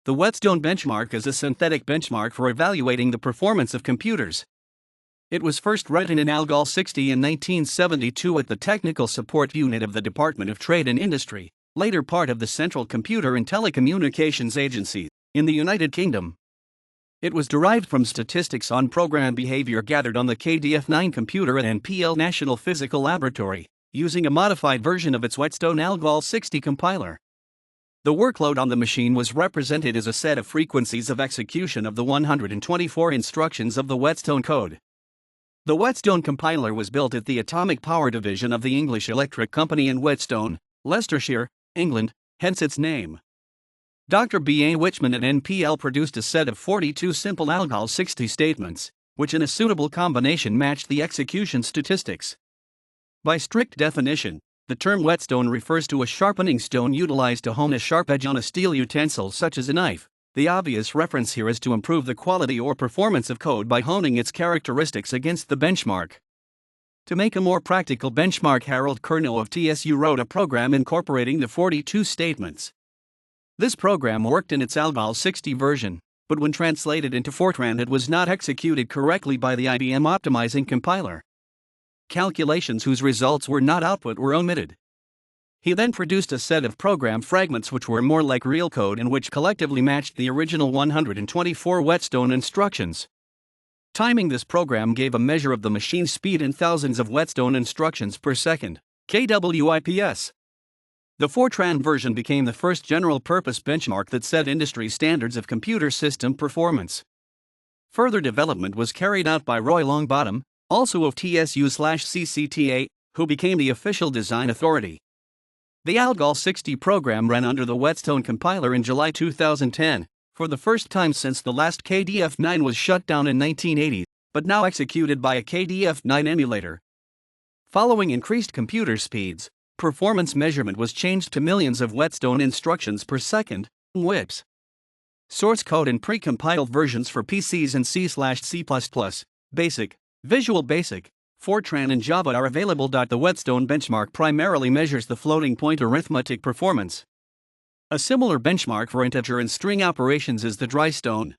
The Whetstone benchmark is a synthetic benchmark for evaluating the performance of computers. It was first written in ALGOL 60 in 1972 at the Technical Support Unit of the Department of Trade and Industry, later part of the Central Computer and Telecommunications Agency, in the United Kingdom. It was derived from statistics on program behavior gathered on the KDF-9 computer at NPL National Physical Laboratory, using a modified version of its Whetstone ALGOL 60 compiler. The workload on the machine was represented as a set of frequencies of execution of the 124 instructions of the Whetstone Code. The Whetstone Compiler was built at the Atomic Power Division of the English Electric Company in Whetstone, Leicestershire, England, hence its name. Dr. B. A. Wichman at NPL produced a set of 42 simple ALGOL 60 statements, which in a suitable combination matched the execution statistics. By strict definition, the term whetstone refers to a sharpening stone utilized to hone a sharp edge on a steel utensil such as a knife. The obvious reference here is to improve the quality or performance of code by honing its characteristics against the benchmark. To make a more practical benchmark, Harold Curnow of TSU wrote a program incorporating the 42 statements. This program worked in its ALGOL 60 version, but when translated into Fortran it was not executed correctly by the IBM optimizing compiler. Calculations whose results were not output were omitted. He then produced a set of program fragments which were more like real code and which collectively matched the original 124 Whetstone instructions. Timing this program gave a measure of the machine speed in thousands of Whetstone instructions per second, kWIPS. The Fortran version became the first general-purpose benchmark that set industry standards of computer system performance. Further development was carried out by Roy Longbottom, also of TSU/CCTA, who became the official design authority. The ALGOL 60 program ran under the Whetstone Compiler in July 2010, for the first time since the last KDF-9 was shut down in 1980, but now executed by a KDF-9 emulator. Following increased computer speeds, performance measurement was changed to millions of Whetstone instructions per second, WIPS. Source code and pre-compiled versions for PCs and C/C++, BASIC, Visual Basic, Fortran and Java are available. The Whetstone benchmark primarily measures the floating point arithmetic performance. A similar benchmark for integer and string operations is the Drystone.